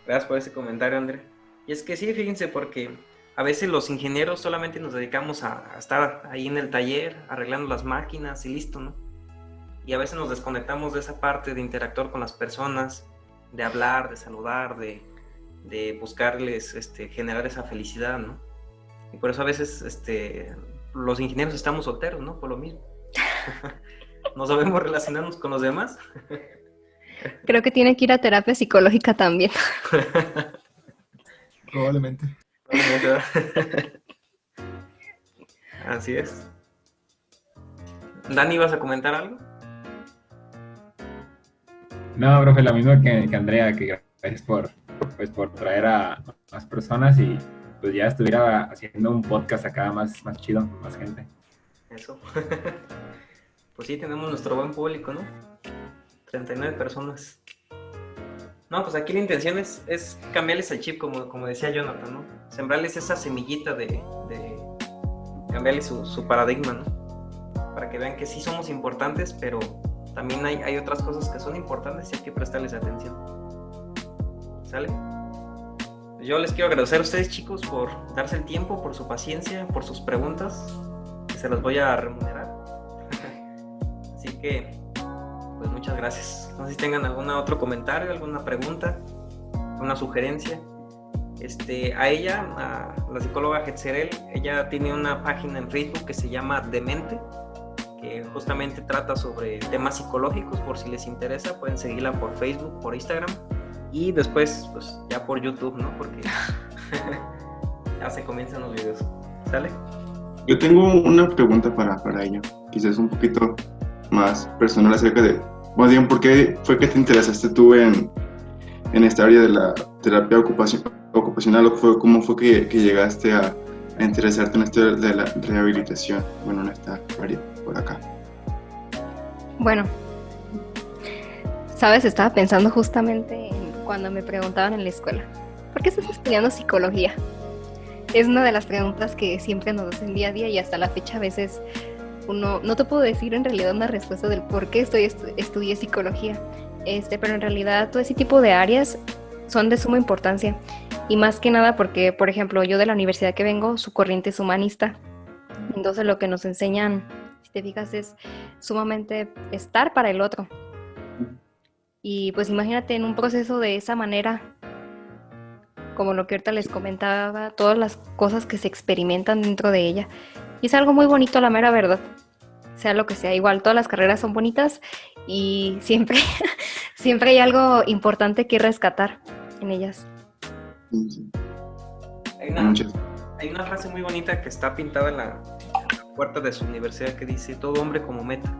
Gracias por ese comentario, André. Y es que sí, fíjense, porque a veces los ingenieros solamente nos dedicamos a estar ahí en el taller, arreglando las máquinas y listo, ¿no? Y a veces nos desconectamos de esa parte de interactuar con las personas, de hablar, de saludar, de buscarles generar esa felicidad, ¿no? Y por eso a veces los ingenieros estamos solteros, ¿no? Por lo mismo. No sabemos relacionarnos con los demás. Creo que tiene que ir a terapia psicológica también. Probablemente. Así es. Dani, ¿vas a comentar algo? No, profe, lo mismo que Andrea, que gracias por traer a más personas y pues ya estuviera haciendo un podcast acá más chido, más gente. Eso. Pues sí, tenemos nuestro buen público, ¿no? 39 personas. No, pues aquí la intención es cambiarles el chip, como decía Jonathan, ¿no? Sembrarles esa semillita de cambiarles su paradigma, ¿no? Para que vean que sí somos importantes, pero también hay otras cosas que son importantes y hay que prestarles atención. ¿Sale? Yo les quiero agradecer a ustedes, chicos, por darse el tiempo, por su paciencia, por sus preguntas, que se las voy a remunerar. Así que, pues muchas gracias. No sé si tengan algún otro comentario, alguna pregunta, una sugerencia. A ella, a la psicóloga Hetzerel, ella tiene una página en Facebook que se llama Demente, que justamente trata sobre temas psicológicos. Por si les interesa, pueden seguirla por Facebook, por Instagram y después pues ya por YouTube, ¿no? Porque ya se comienzan los videos. ¿Sale? Yo tengo una pregunta para ella, quizás un poquito más personal acerca de, más bien, ¿por qué fue que te interesaste tú en esta área de la terapia ocupacional? ¿O cómo fue que llegaste a interesarte en esto de la rehabilitación? Bueno, en esta área, por acá. Bueno, sabes, estaba pensando justamente cuando me preguntaban en la escuela, ¿por qué estás estudiando psicología? Es una de las preguntas que siempre nos hacen día a día y hasta la fecha a veces no te puedo decir en realidad una respuesta del por qué estudié psicología, pero en realidad todo ese tipo de áreas son de suma importancia y más que nada porque, por ejemplo, yo de la universidad que vengo, su corriente es humanista, entonces lo que nos enseñan, si te fijas, es sumamente estar para el otro. Y pues imagínate en un proceso de esa manera, como lo que ahorita les comentaba, todas las cosas que se experimentan dentro de ella. Y es algo muy bonito, la mera verdad. Sea lo que sea, igual todas las carreras son bonitas y siempre, siempre hay algo importante que rescatar en ellas. Hay una frase muy bonita que está pintada en la puerta de su universidad que dice: todo hombre como meta.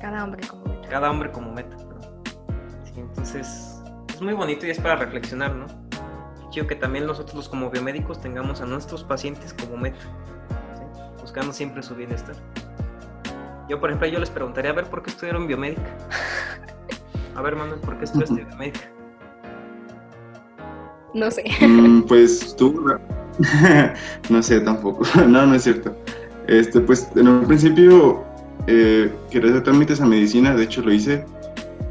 Cada hombre como meta. Cada hombre como meta. Sí, entonces es muy bonito y es para reflexionar, ¿no? Quiero que también nosotros como biomédicos tengamos a nuestros pacientes como meta, ¿sí? Buscando siempre su bienestar. Yo, por ejemplo, yo les preguntaría, a ver, ¿por qué estudiaron biomédica? A ver, Manuel, ¿por qué estudiaste biomédica? No sé. Pues tú, no sé tampoco, no es cierto. Pues en un principio quería hacer trámites a medicina, de hecho lo hice,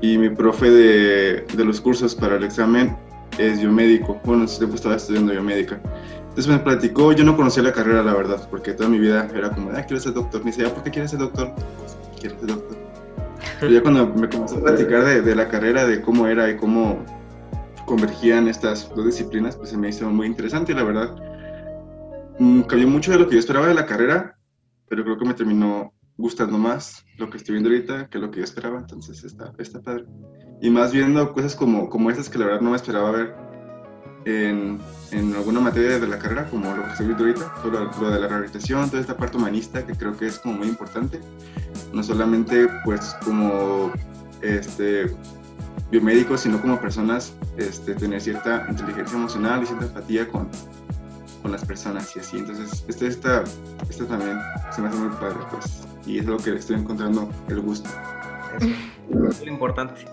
y mi profe de los cursos para el examen es biomédico, bueno, estaba estudiando biomédica. Entonces me platicó, yo no conocía la carrera, la verdad, porque toda mi vida era como, quiero ser doctor. Me dice, ¿por qué quieres ser doctor? Pues, quiero ser doctor. Pero ya cuando me comenzó a platicar de la carrera, de cómo era y cómo convergían estas dos disciplinas, pues se me hizo muy interesante, la verdad. Cambió mucho de lo que yo esperaba de la carrera, pero creo que me terminó gustando más lo que estoy viendo ahorita que lo que yo esperaba, entonces está padre. Y más viendo cosas como estas que la verdad no me esperaba ver en alguna materia de la carrera, como lo que estoy viendo ahorita, todo lo de la rehabilitación, toda esta parte humanista que creo que es como muy importante, no solamente pues como biomédicos, sino como personas, tener cierta inteligencia emocional y cierta empatía con las personas y así. Entonces esta también se me hace muy padre, pues, y es lo que estoy encontrando el gusto. Eso es lo importante.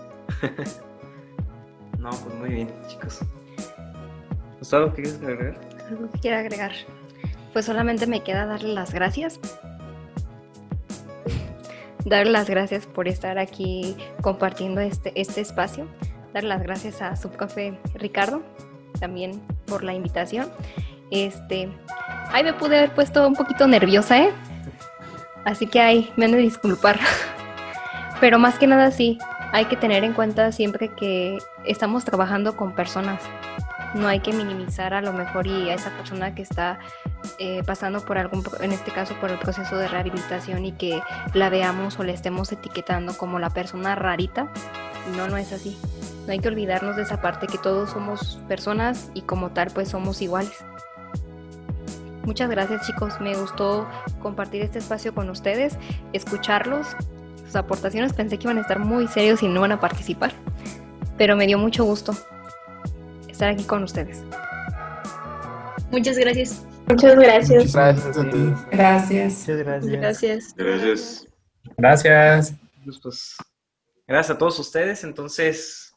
No, pues muy bien, chicos. ¿Gustavo, qué quieres agregar? ¿Algo que quiera agregar? Pues solamente me queda darle las gracias. Darle las gracias por estar aquí compartiendo este espacio. Darle las gracias a su profe Ricardo, también por la invitación. Ay, me pude haber puesto un poquito nerviosa, así que ahí me han de disculpar. Pero más que nada sí, hay que tener en cuenta siempre que estamos trabajando con personas. No hay que minimizar a lo mejor y a esa persona que está pasando por en este caso por el proceso de rehabilitación y que la veamos o la estemos etiquetando como la persona rarita. No es así. No hay que olvidarnos de esa parte, que todos somos personas y como tal pues somos iguales. Muchas gracias, chicos, me gustó compartir este espacio con ustedes, escucharlos, sus aportaciones. Pensé que iban a estar muy serios y no iban a participar, pero me dio mucho gusto estar aquí con ustedes. Muchas gracias. Muchas gracias. Gracias a ti. Gracias. Muchas gracias. Gracias. Gracias. Gracias. Pues, gracias a todos ustedes. Entonces,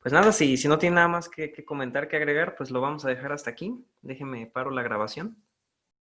pues nada, si no tienen nada más que comentar, que agregar, pues lo vamos a dejar hasta aquí. Déjenme paro la grabación.